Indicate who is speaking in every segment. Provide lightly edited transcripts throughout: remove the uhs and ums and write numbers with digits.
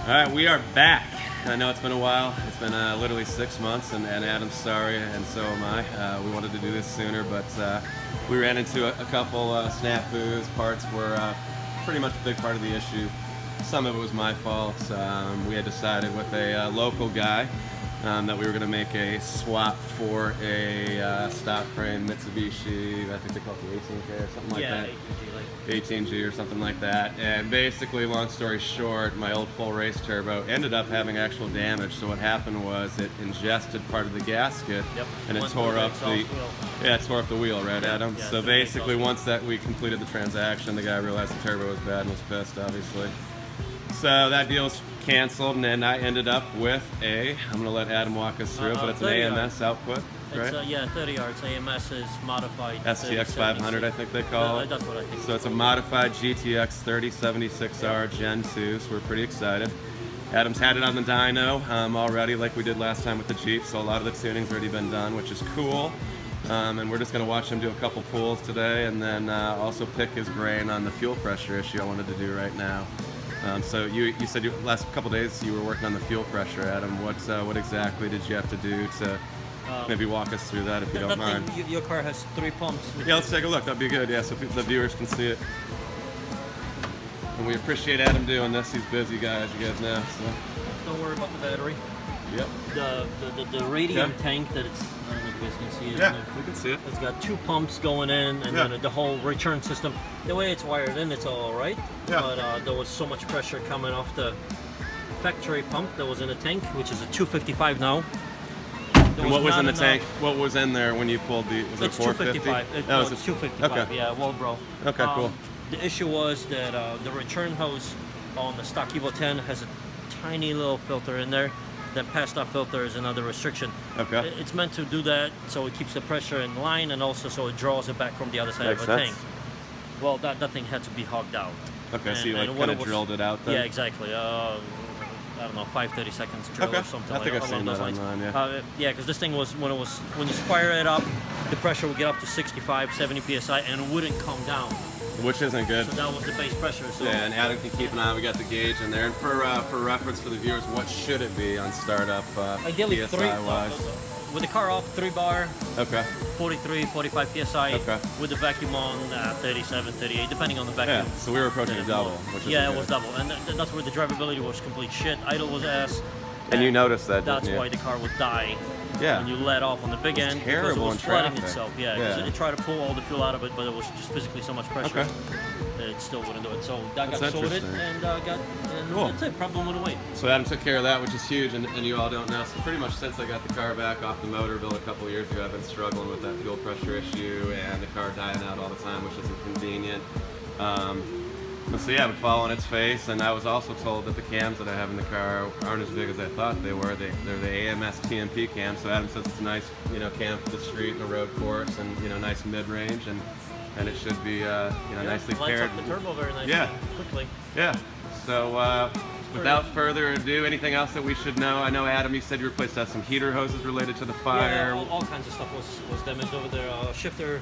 Speaker 1: All right, we are back. I know it's been a while. It's been literally 6 months, and Adam's sorry, and so am I. We wanted to do this sooner, but we ran into a couple snafus. Parts were pretty much a big part of the issue. Some of it was my fault. We had decided with a local guy that we were going to make a swap for a stock frame Mitsubishi, I think they call it the 18K or something like that. 18G or something like that. And basically, long story short, my old full race turbo ended up having actual damage. So what happened was it ingested part of the gasket, and it tore up the wheel, right, Adam? Yeah, so basically, once that we completed the transaction, the guy realized the turbo was bad and was pissed, obviously. So that deal was canceled, and then I ended up with I'm going to let Adam walk us through it, but it's an AMS output, right?
Speaker 2: It's, yeah, 30 yards. AMS is modified.
Speaker 1: STX500, I think they call it.
Speaker 2: That's what I think.
Speaker 1: So it's a modified GTX3076R Gen 2, so we're pretty excited. Adam's had it on the dyno already, like we did last time with the Jeep, so a lot of the tuning's already been done, which is cool. And we're just going to watch him do a couple pulls today, and then also pick his brain on the fuel pressure issue I wanted to do right now. So you said last couple days you were working on the fuel pressure, Adam. What exactly did you have to do to maybe walk us through that, if you don't mind?
Speaker 2: Your car has 3 pumps.
Speaker 1: Yeah, let's take a look. That'd be good. Yeah, so the viewers can see it. And we appreciate Adam doing this. He's busy, guys. You guys know. So.
Speaker 2: Don't worry about the battery.
Speaker 1: Yep.
Speaker 2: The radium tank that it's. I don't know if you guys can see it.
Speaker 1: Yeah, we can see it.
Speaker 2: It's got 2 pumps going in, and then the whole return system. The way it's wired in, it's all right. Yeah. But there was so much pressure coming off the factory pump that was in the tank, which is a 255 now.
Speaker 1: And what was in the tank? What was in there when you pulled the? Was it 455?
Speaker 2: It's 255.
Speaker 1: Okay.
Speaker 2: Yeah, well, bro.
Speaker 1: Okay, cool.
Speaker 2: The issue was that the return hose on the stock EVO 10 has a tiny little filter in there. That pass-off filter is another restriction.
Speaker 1: Okay.
Speaker 2: It's meant to do that so it keeps the pressure in line, and also so it draws it back from the other side of the tank. Well, that thing had to be hogged out.
Speaker 1: Okay, so you like kind of drilled it out then?
Speaker 2: Yeah, exactly. I don't know, 30 seconds drill or something.
Speaker 1: I think I've seen that online, yeah.
Speaker 2: Yeah, because this thing was, when you fire it up, the pressure would get up to 65, 70 psi, and it wouldn't come down.
Speaker 1: Which isn't good.
Speaker 2: So that was the base pressure. So.
Speaker 1: Yeah, and Adam can keep an eye. We got the gauge in there. And for reference for the viewers, what should it be on startup?
Speaker 2: Ideally,
Speaker 1: PSI wise.
Speaker 2: With the car off, 3 bar.
Speaker 1: Okay.
Speaker 2: 43, 45 psi.
Speaker 1: Okay.
Speaker 2: With the vacuum on, 37, 38, depending on the vacuum.
Speaker 1: Yeah. So we were approaching a double. Which
Speaker 2: it was double, and that's where the drivability was complete shit. Idle was ass.
Speaker 1: And you noticed that.
Speaker 2: That's why the car would die.
Speaker 1: Yeah.
Speaker 2: When you let off on the big end, because it was flooding itself. Yeah. It tried to pull all the fuel out of it, but it was just physically so much pressure that it still wouldn't do it. So that got sorted, and
Speaker 1: cool.
Speaker 2: That's it. Problem went away.
Speaker 1: So Adam took care of that, which is huge, and you all don't know. So pretty much since I got the car back off the motor build a couple years ago, I've been struggling with that fuel pressure issue and the car dying out all the time, which isn't convenient. So yeah, I've been following its face, and I was also told that the cams that I have in the car aren't as big as I thought they were. They're the AMS TMP cams. So Adam says it's a nice, cam for the street and a road course, and nice mid-range, and it should be nicely paired.
Speaker 2: Lights up the turbo very nicely.
Speaker 1: Yeah.
Speaker 2: Quickly.
Speaker 1: Yeah. So without further ado, anything else that we should know? I know Adam, you said you replaced some heater hoses related to the fire.
Speaker 2: Yeah, all kinds of stuff was damaged over there.
Speaker 1: Shifter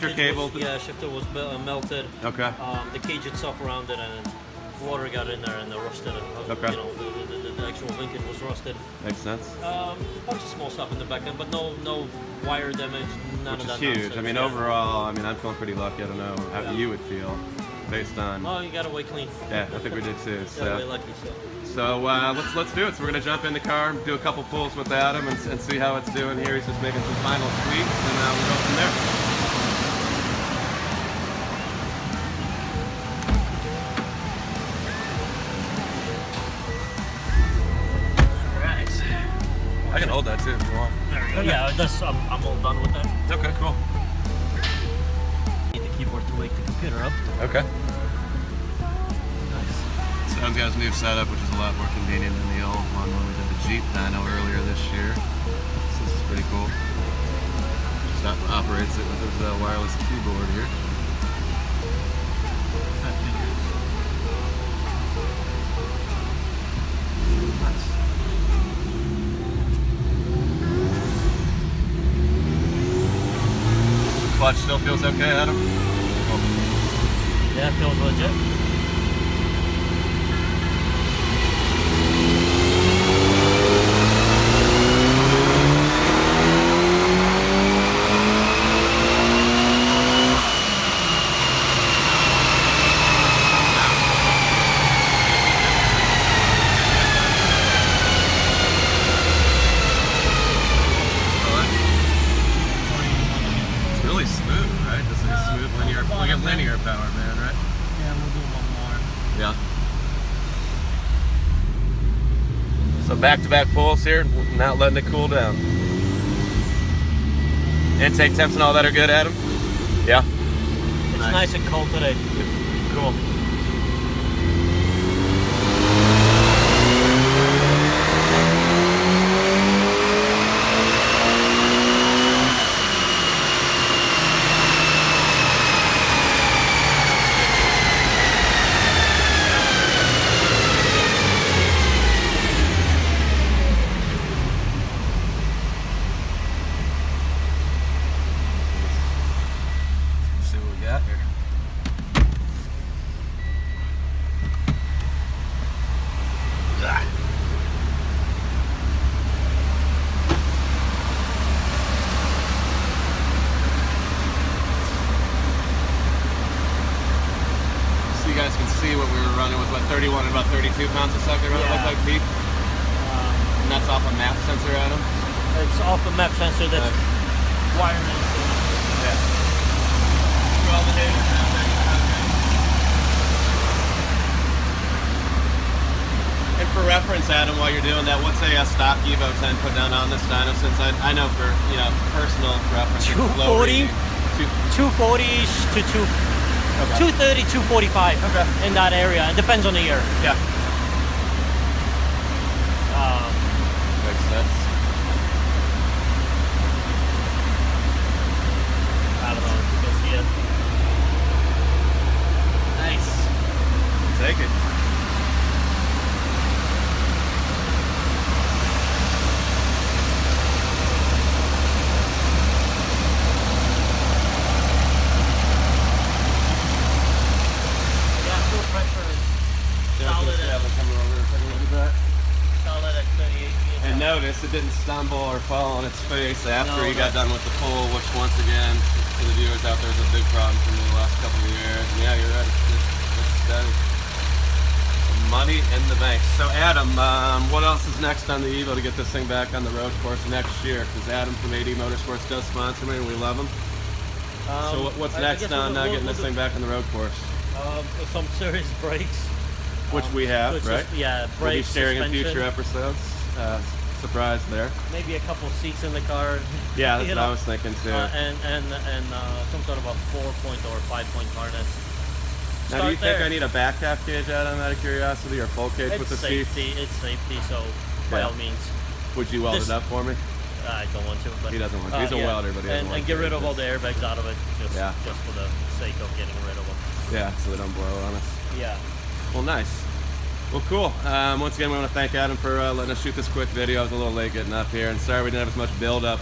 Speaker 1: cable.
Speaker 2: Shifter was melted.
Speaker 1: Okay.
Speaker 2: The cage itself around it, and water got in there and rusted it.
Speaker 1: Okay.
Speaker 2: The actual linkage was rusted.
Speaker 1: Makes sense.
Speaker 2: A bunch of small stuff in the back end, but no wire damage. None of that.
Speaker 1: Which is huge.
Speaker 2: Nonsense.
Speaker 1: I mean, overall, I'm feeling pretty lucky. I don't know how you would feel based on.
Speaker 2: Oh, you got away clean.
Speaker 1: Yeah, I think we did too.
Speaker 2: Got away lucky.
Speaker 1: So let's do it. So we're gonna jump in the car, do a couple pulls with Adam, and see how it's doing here. He's just making some final tweaks, and we'll go from there. I can hold that too if you want.
Speaker 2: Yeah, I'm all done with that.
Speaker 1: Okay, cool.
Speaker 2: Need the keyboard to wake the computer up.
Speaker 1: Okay.
Speaker 2: Nice.
Speaker 1: So Adam's got his new setup, which is a lot more convenient than the old one when we did the Jeep Dyno earlier this year. So this is pretty cool. Just operates it with his wireless keyboard here. Nice. Clutch still feels okay, Adam? Cool.
Speaker 2: Yeah, it feels legit.
Speaker 1: that linear power, man, right?
Speaker 2: Yeah, we'll do one more.
Speaker 1: Yeah. So back-to-back pulls here, not letting it cool down. Intake temps and all that are good, Adam? Yeah.
Speaker 2: It's nice and cold today.
Speaker 1: Cool. You guys can see what we were running with, what, 31 and about 32 pounds a second, right?
Speaker 2: Yeah.
Speaker 1: Look like peak. And that's off a map sensor, Adam?
Speaker 2: It's off a map sensor that's wiring.
Speaker 1: Yeah. Through all the data. And for reference, Adam, while you're doing that, what's a stock EVO 10 put down on this dyno? Since I know for, you know, personal reference,
Speaker 2: 240, 240-ish to 230, 245 in that area. It depends on the year.
Speaker 1: Yeah. Makes sense.
Speaker 2: I don't know if you can see it.
Speaker 1: Nice. Take it. And notice it didn't stumble or fall on its face after you got done with the pull, which once again, for the viewers out there, is a big problem for me the last couple of years. And yeah, you're right, it's steady. Money in the bank. So Adam, what else is next on the EVO to get this thing back on the road course next year? Because Adam from AD Motorsports does sponsor me and we love him. So what's next on getting this thing back on the road course?
Speaker 2: Some serious brakes.
Speaker 1: Which we have, right?
Speaker 2: Yeah, brakes,
Speaker 1: we'll be sharing
Speaker 2: suspension.
Speaker 1: in future episodes. Surprise there.
Speaker 2: Maybe a couple seats in the car.
Speaker 1: Yeah, that's what I was thinking too.
Speaker 2: And some sort of a 4-point or 5-point harness.
Speaker 1: Now, do you think I need a back half cage, Adam, out of curiosity, or full cage with the seats?
Speaker 2: It's safety, so by all means.
Speaker 1: Would you weld it up for me?
Speaker 2: I don't want to. But,
Speaker 1: he doesn't want to. He's a welder, but he doesn't want to.
Speaker 2: And get rid of all the airbags out of it, just for the sake of getting rid of them.
Speaker 1: Yeah, so they don't blow on us.
Speaker 2: Yeah.
Speaker 1: Well, nice. Well, cool. Once again, we want to thank Adam for letting us shoot this quick video. I was a little late getting up here, and sorry we didn't have as much build-up,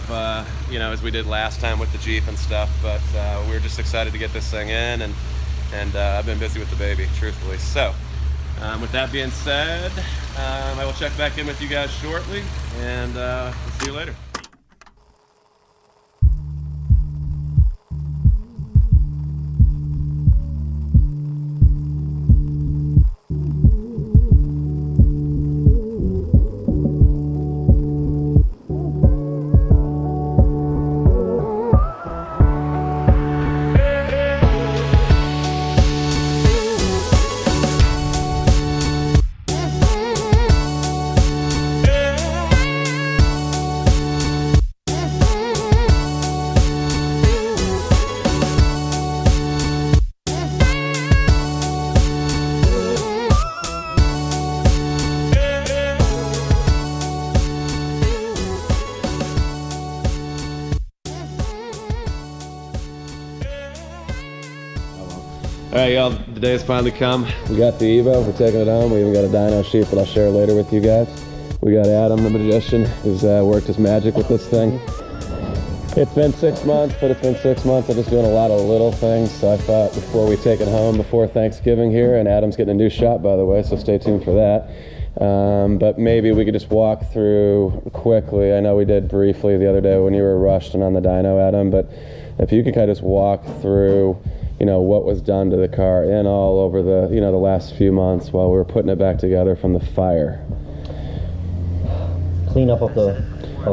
Speaker 1: you know, as we did last time with the Jeep and stuff. But we were just excited to get this thing in, and I've been busy with the baby, truthfully. So, with that being said, I will check back in with you guys shortly, and we'll see you later. Alright y'all, the day has finally come. We got the EVO, we're taking it home. We even got a dyno sheet that I'll share later with you guys. We got Adam, the magician, who's worked his magic with this thing. It's been 6 months, but it's been 6 months of just doing a lot of little things. So I thought before we take it home before Thanksgiving here, and Adam's getting a new shop, by the way, so stay tuned for that. But maybe we could just walk through quickly. I know we did briefly the other day when you were rushed and on the dyno, Adam, but if you could kind of just walk through, you know, what was done to the car in all over the, you know, the last few months while we were putting it back together from the fire.
Speaker 2: cleanup of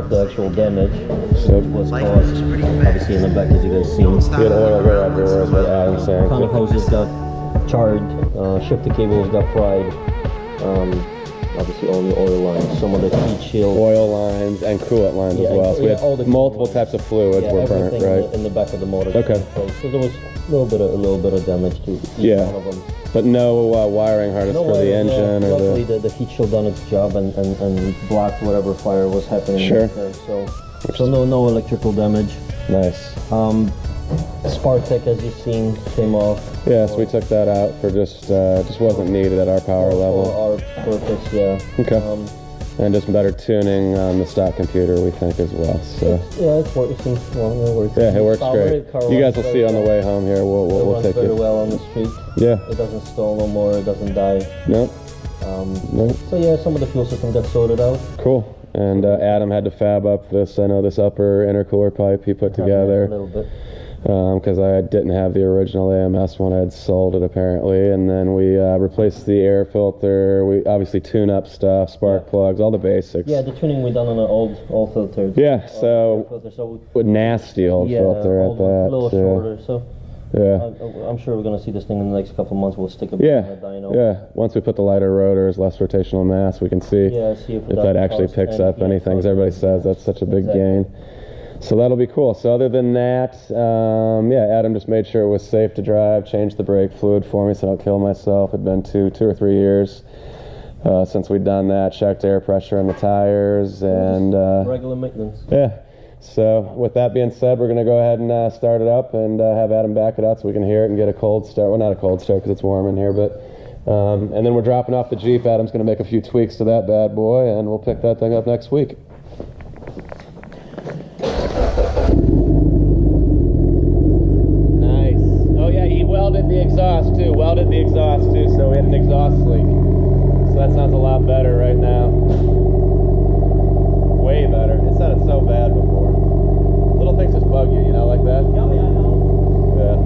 Speaker 2: the actual damage.
Speaker 1: So
Speaker 2: It was caused obviously in the back, as you guys seen.
Speaker 1: we had oil go everywhere, is what Adam's saying.
Speaker 2: Conic hoses got charred, shifter cables got fried. Obviously all the oil lines, some of the heat shield.
Speaker 1: Oil lines and coolant lines as well. So we had multiple types of fluids were burnt, right?
Speaker 2: In the back of the motor.
Speaker 1: Okay.
Speaker 2: So there was a little bit of damage to each one of them.
Speaker 1: But no wiring harness for the engine or
Speaker 2: luckily the heat shield done its job and blocked whatever fire was happening.
Speaker 1: Sure.
Speaker 2: There. So no electrical damage.
Speaker 1: Nice.
Speaker 2: Spark tech, as you've seen, came off.
Speaker 1: Yeah, so we took that out for just wasn't needed at our power level.
Speaker 2: For our purpose, yeah.
Speaker 1: Okay. And just better tuning on the stock computer, we think, as well. So
Speaker 2: it's working. Well, it works.
Speaker 1: Yeah, it works great. You guys will see on the way home here. We'll take
Speaker 2: very
Speaker 1: it.
Speaker 2: well on the street.
Speaker 1: Yeah.
Speaker 2: It doesn't stall no more. It doesn't die.
Speaker 1: Nope. Nope.
Speaker 2: So yeah, some of the fuel system got sorted out.
Speaker 1: Cool. And Adam had to fab up this upper intercooler pipe he put together.
Speaker 2: A little bit.
Speaker 1: Because I didn't have the original AMS one. I had sold it apparently, and then we replaced the air filter. We obviously tune up stuff, spark plugs, all the basics.
Speaker 2: Yeah, the tuning we done on an old filter.
Speaker 1: Yeah, so nasty old filter at that.
Speaker 2: A little shorter, so
Speaker 1: yeah.
Speaker 2: I'm sure we're gonna see this thing in the next couple of months. We'll stick it in a dyno.
Speaker 1: Yeah. Once we put the lighter rotors, less rotational mass, we can see if that actually picks up anything. Because everybody says that's such a big gain. So that'll be cool. So other than that, Adam just made sure it was safe to drive, changed the brake fluid for me so I don't kill myself. It'd been two or 3 years since we'd done that, checked air pressure on the tires, and
Speaker 2: regular maintenance.
Speaker 1: Yeah. So with that being said, we're going to go ahead and start it up and have Adam back it out so we can hear it and get a cold start. Well, not a cold start because it's warm in here, but and then we're dropping off the Jeep. Adam's going to make a few tweaks to that bad boy, and we'll pick that thing up next week. Welded the exhaust too, so we had an exhaust leak. So that sounds a lot better right now. Way better. It sounded so bad before. Little things just bug you, like that?
Speaker 2: Yeah, I know.
Speaker 1: Yeah.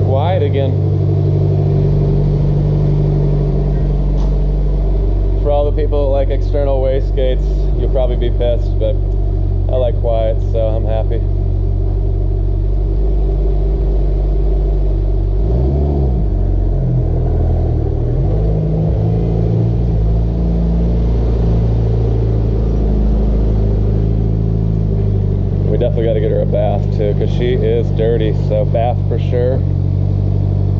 Speaker 1: Quiet again. For all the people that like external wastegates, you'll probably be pissed, but I like quiet, so I'm happy. We definitely got to get her a bath too, because she is dirty, so bath for sure.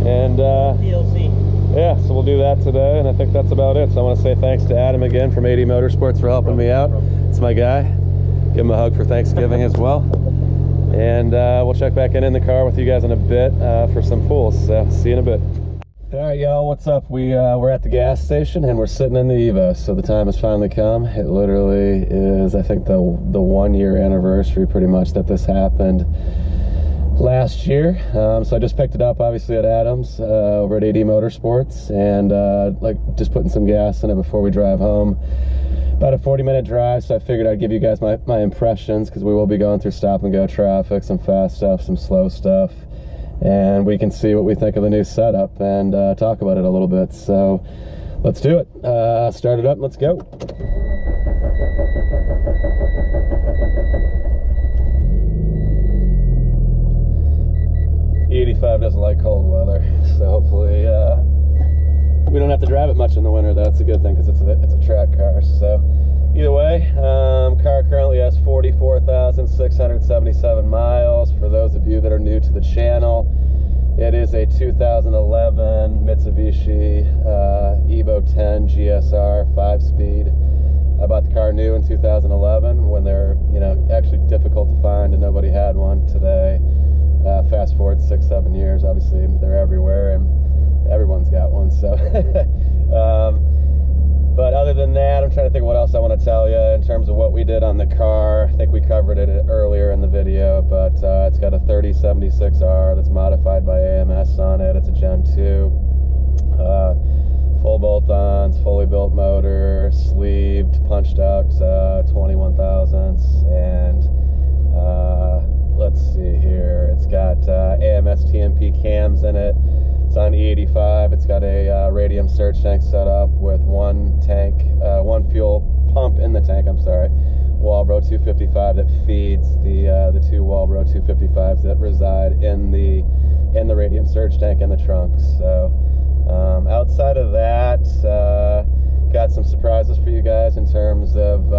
Speaker 1: And
Speaker 2: DLC.
Speaker 1: yeah, so we'll do that today, and I think that's about it. So I want to say thanks to Adam again from AD Motorsports for helping me out. It's my guy. Give him a hug for Thanksgiving as well. And we'll check back in the car with you guys in a bit for some pools. So see you in a bit. All right, y'all, what's up? We're at the gas station, and we're sitting in the EVO. So the time has finally come. It literally is, I think, the 1-year anniversary pretty much that this happened. Last year, so I just picked it up obviously at Adam's over at AD Motorsports, and just putting some gas in it before we drive home. About a 40-minute drive, so I figured I'd give you guys my impressions, because we will be going through stop and go traffic, some fast stuff, some slow stuff, and we can see what we think of the new setup and talk about it a little bit. So let's do it. Start it up and let's go. 85 doesn't like cold weather, so hopefully we don't have to drive it much in the winter. That's a good thing, because it's a track car. So either way, car currently has 44,677 miles. For those of you that are new to the channel, it is a 2011 Mitsubishi EVO 10 GSR 5-speed. I bought the car new in 2011 when they're actually difficult to find and nobody had one. Today, fast forward 6-7 years, obviously they're everywhere and everyone's got one. So but other than that, I'm trying to think of what else I want to tell you in terms of what we did on the car. I think we covered it earlier in the video, but it's got a 3076R that's modified by AMS on it. It's a Gen 2, full bolt-ons, fully built motor, sleeved, punched out 21 thousandths, and let's see here. It's got AMS TMP cams in it. It's on E85. It's got a radium surge tank set up with one fuel pump in the tank. I'm sorry, Walbro 255 that feeds the two Walbro 255s that reside in the radium surge tank in the trunk. So outside of that, got some surprises for you guys in terms of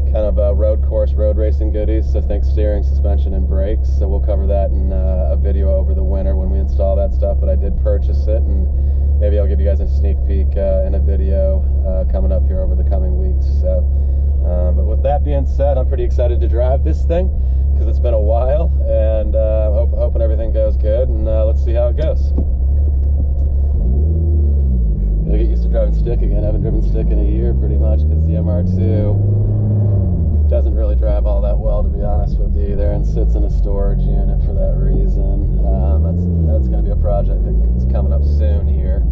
Speaker 1: kind of road course, road racing goodies. So think steering, suspension, and brakes. So we'll cover that in a video over the winter when we install that stuff. But I did purchase it, and maybe I'll give you guys a sneak peek in a video coming up here over the coming weeks. So, but with that being said, I'm pretty excited to drive this thing because it's been a while, and hoping everything goes good. And let's see how it goes. Gotta get used to driving stick again. I haven't driven stick in a year pretty much because the MR2 doesn't really drive all that well, to be honest with you either, and sits in a storage unit for that reason. That's going to be a project that's coming up soon here.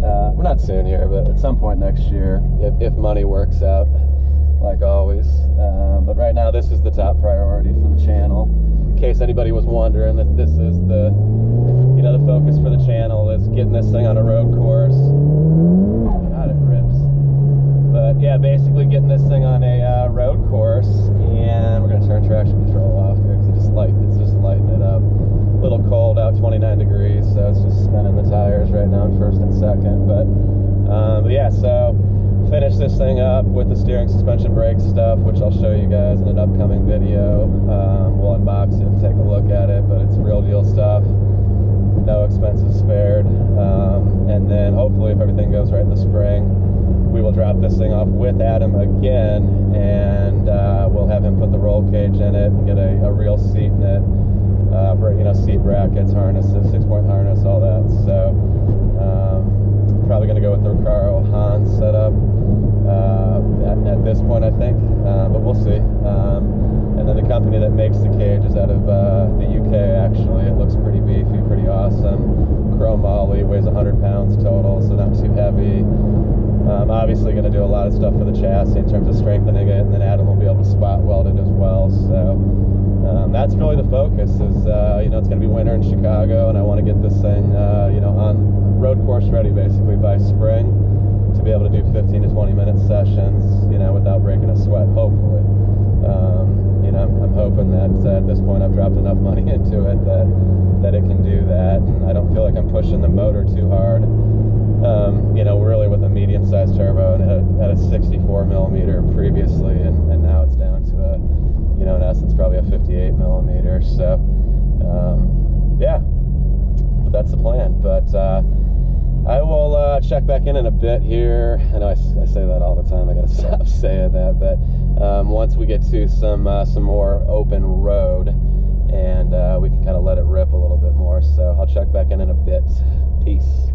Speaker 1: Well, not soon here, but at some point next year, if money works out, like always. But right now, this is the top priority for the channel. In case anybody was wondering, that this is the focus for the channel is getting this thing on a road course. God, it rips. But yeah, basically getting this thing on a road course, and we're gonna turn traction control off here because it's just lighting it up. A little cold out, 29 degrees, so it's just spinning the tires right now in first and second. But yeah, so finish this thing up with the steering, suspension, brake stuff, which I'll show you guys in an upcoming video. We'll unbox it and take a look at it, but it's real deal stuff. No expenses spared. And then hopefully, if everything goes right in the spring, we will drop this thing off with Adam again, and we'll have him put the roll cage in it and get a real seat in it. Seat brackets, harnesses, 6-point harness, all that. So probably going to go with the Recaro Hans setup at this point, I think, but we'll see. And then the company that makes the cage is out of the UK, actually. It looks pretty beefy, pretty awesome. Chrome Ollie, weighs 100 pounds total, so not too heavy. Obviously going to do a lot of stuff for the chassis in terms of strengthening it, and then Adam will be able to spot weld it as well. So that's really the focus. Is it's going to be winter in Chicago, and I want to get this thing on road course ready basically by spring to be able to do 15 to 20 minute sessions, without breaking a sweat. Hopefully, I'm hoping that at this point I've dropped enough money into it that it can do that, and I don't feel like I'm pushing the motor too hard. Really with a medium-sized turbo, and it had a 64 millimeter previously, and now it's down to in essence, probably a 58 millimeter. So, yeah, but that's the plan. But I will check back in a bit here. I know I say that all the time. I got to stop saying that. But once we get to some more open road, and we can kind of let it rip a little bit more. So I'll check back in a bit. Peace.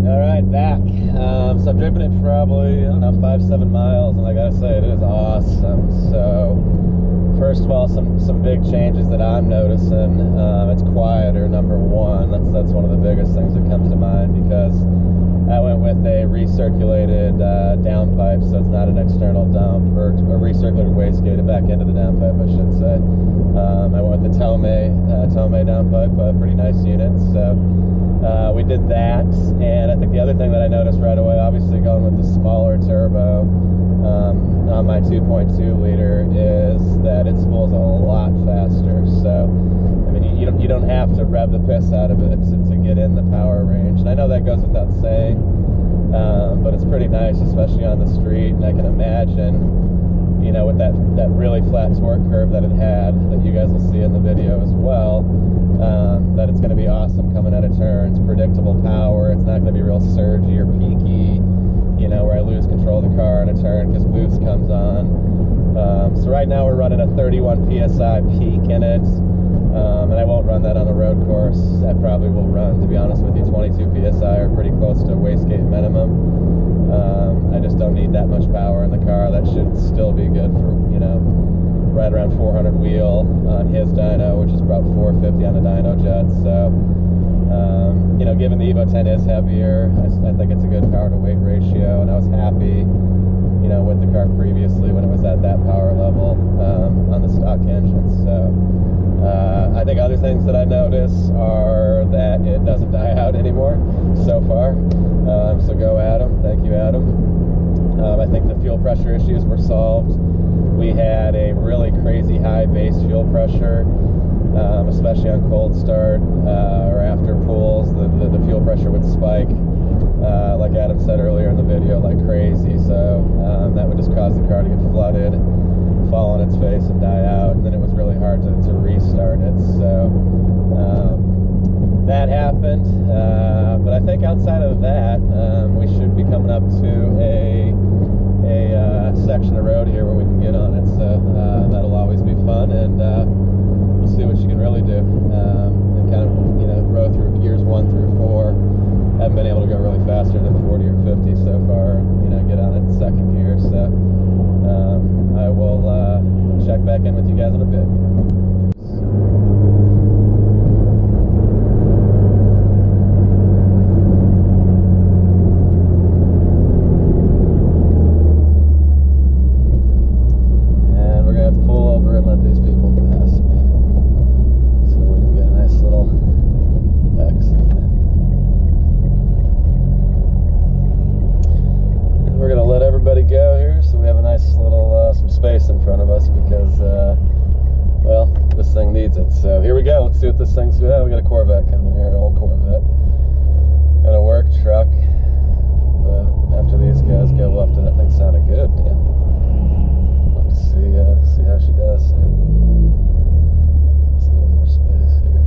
Speaker 1: Alright, back. So I've driven it probably, 5-7 miles, and I gotta say, it is awesome. So, first of all, some big changes that I'm noticing. It's quieter, number one. That's one of the biggest things that comes to mind, because I went with a recirculated downpipe, so it's not an external dump, or a recirculated wastegate back into the downpipe, I should say. I went with the Tomei downpipe, a pretty nice unit. So we did that, and I think the other thing that I noticed right away, obviously going with the smaller turbo on my 2.2 liter, is that it spools a lot faster. So I mean, you don't have to rev the piss out of it to get in the power range, and I know that goes without saying, but it's pretty nice, especially on the street. And I can imagine, with that really flat torque curve that it had, that you guys will see in the video as well, that it's going to be awesome coming out of turns. Predictable power. It's not going to be real surgy or peaky, where I lose control of the car in a turn because boost comes on. So right now we're running a 31 PSI peak in it, and I won't run that on a road course. I probably will run, to be honest with you, 22 PSI, or pretty close to wastegate minimum. I just don't need that much power in the car. That should still be good for, right around 400 wheel on his dyno, which is about 450 on the dyno jet. So, given the EVO 10 is heavier, I think it's a good power to weight ratio, and I was happy, know, with the car previously when it was at that power level on the stock engine. So I think other things that I notice are that it doesn't die out anymore so far. So go Adam, thank you Adam. I think the fuel pressure issues were solved. We had a really crazy high base fuel pressure, especially on cold start or after pulls. The fuel pressure would spike, like Adam said earlier in the video, like crazy. So that would just cause the car to get flooded, fall on its face and die out, and then it was really hard to restart it. So that happened, but I think outside of that, we should be coming up to a section of road here where we can get on it. So that'll always be fun, and we'll see what you can really do. And kind of, you know, row through gears 1 through 4. Haven't been able to go really faster than 40 or 50 so far. You know, get on it in second gear. So I will check back in with you guys in a bit. And we're gonna have to pull over and let these people pass me, so we can get a nice little exit. We're gonna let everybody go here, so we have a nice little some space in front of us, because well, this thing needs it. So here we go. Let's see what this thing's about. We got a Corvette coming here, an old Corvette, and a work truck. But after these guys go up to, that thing sounded good. Damn. We'll have to see how she does. Give us a little more space here.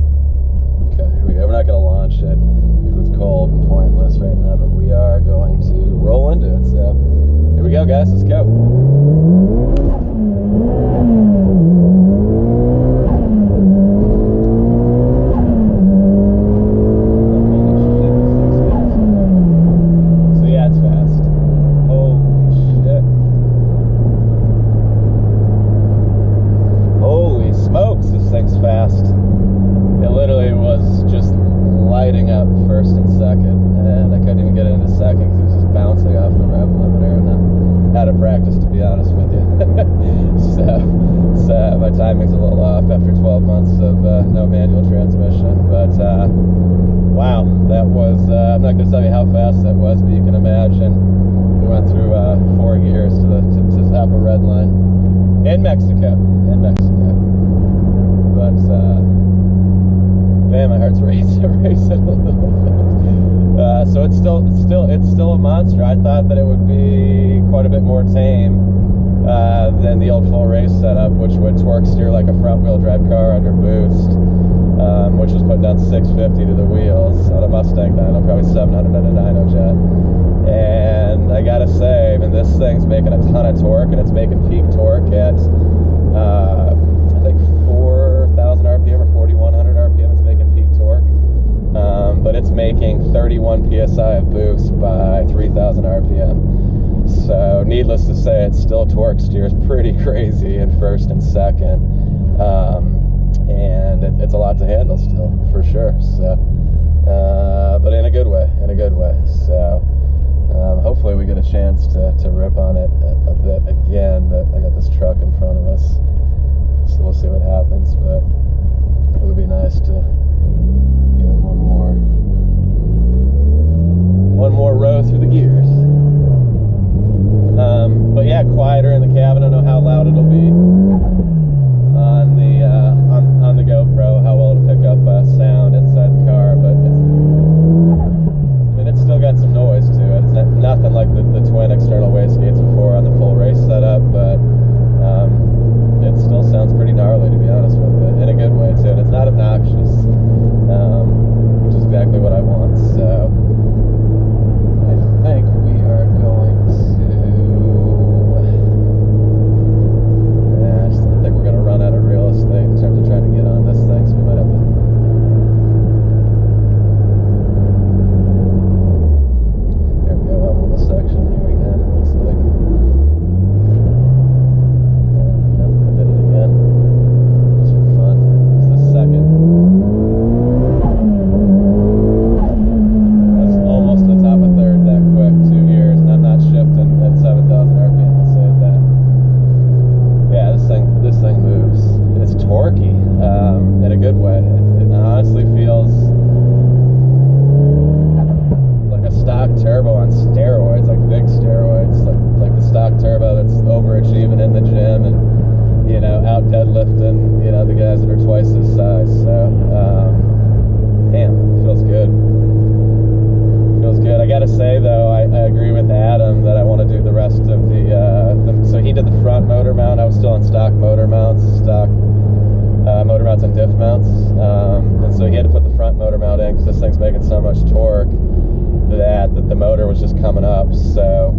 Speaker 1: Okay, here we go. We're not gonna launch it because it's cold and pointless right now, but we are going to roll into it. So here we go, guys. Let's go. So yeah, it's fast. Holy shit. Holy smokes, this thing's fast. It literally was just lighting up first and second, and I couldn't even get it into second because it was just bouncing off the rev limiter, and I'm out of practice, to be honest with you. So my timing's a little off after 12 months of no manual transmission, but wow, that was, I'm not going to tell you how fast that was, but you can imagine. We went through 4 gears to top a red line in Mexico, but man, my heart's racing a little bit. So it's still a monster. I thought that it would be quite a bit more tame than the old full race setup, which would torque steer like a front wheel drive car under boost, which was putting down 650 to the wheels on a Mustang dyno, probably 700 on a dyno jet. And I gotta say, I mean, this thing's making a ton of torque, and it's making peak torque at I think 4,000 RPM or 4,100 RPM. It's making peak torque, but it's making 31 PSI of boost by 3,000 RPM. So needless to say, it still torque steers pretty crazy in first and second, and it's a lot to handle still, for sure. So, but in a good way, So hopefully we get a chance to rip on it a bit again, but I got this truck in front of us, so we'll see what happens. But it would be nice to get one more row through the gears. But yeah, quieter in the cabin. I don't know how loud it'll be on the GoPro, how well it'll pick up sound inside the car, but it's still got some noise to it. It's nothing like the twin external wastegates before on the full race setup, but it still sounds pretty gnarly, to be honest with you, in a good way too. And it's not obnoxious. so much torque that the motor was just coming up. So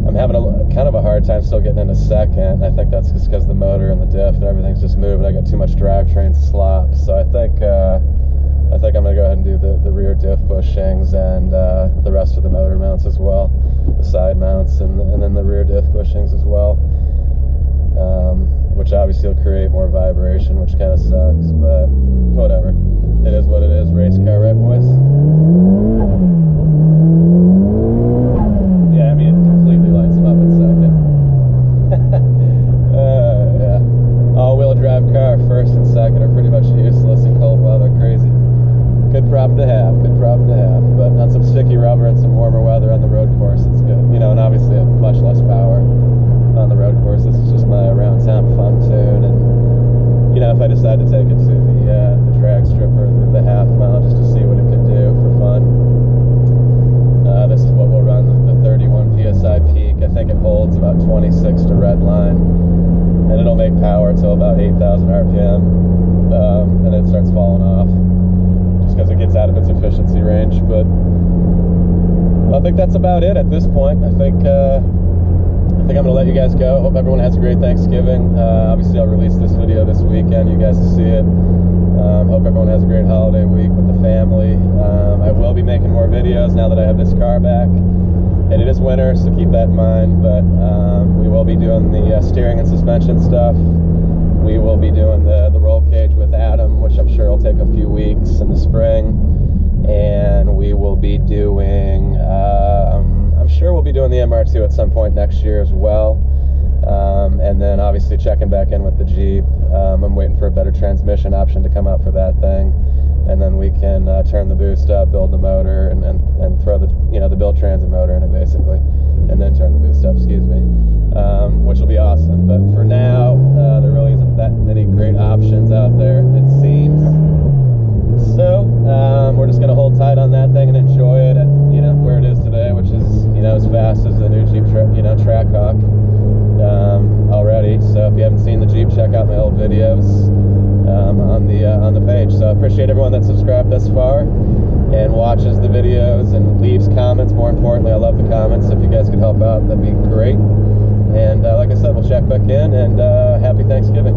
Speaker 1: I'm having kind of a hard time still getting into second. I think that's just because the motor and the diff and everything's just moving. I got too much drivetrain slop. So I think I'm gonna go ahead and do the rear diff bushings and the rest of the motor mounts as well, the side mounts and then the rear diff bushings as well, which obviously will create more vibration, which kind of sucks, but whatever. It is what it is. Race car, right, boys? Yeah, I mean, it completely lights them up in second. Yeah. All-wheel drive car, first and second are pretty much useless in cold weather. Crazy. Good problem to have, good problem to have. But on some sticky rubber and some warmer weather on the road course, it's good. You know, and obviously much less power on the road course. This is just my around town fun tune. And, you know, if I decide to take it to the drag strip or the half mile just to see what it could do for fun, this is what we'll run the 31 PSI peak. I think it holds about 26 to red line. And it'll make power till about 8,000 RPM. And then it starts falling off, because it gets out of its efficiency range. But I think that's about it at this point. I think I'm gonna let you guys go. Hope everyone has a great Thanksgiving. Obviously I'll release this video this weekend, you guys will see it. Hope everyone has a great holiday week with the family. I will be making more videos now that I have this car back, and it is winter, so keep that in mind. But we will be doing the steering and suspension stuff. We will be doing the roll cage with Adam, which I'm sure will take a few weeks in the spring. And we will be doing, I'm sure we'll be doing the MR2 at some point next year as well. And then obviously checking back in with the Jeep. I'm waiting for a better transmission option to come out for that thing. And then we can turn the boost up, build the motor, and throw the, you know, the built transit motor in it basically. And then turn the boost up, excuse me. Which will be awesome. But for now, there really isn't that many great options out there, it seems. So we're just gonna hold tight on that thing and enjoy it at, you know, where it is today, which is, you know, as fast as the new Jeep, Trackhawk already. So if you haven't seen the Jeep, check out my old videos on the page. So I appreciate everyone that subscribed thus far and watches the videos and leaves comments. More importantly, I love the comments. If you guys could help out, that'd be great. And like I said, we'll check back in, and happy Thanksgiving.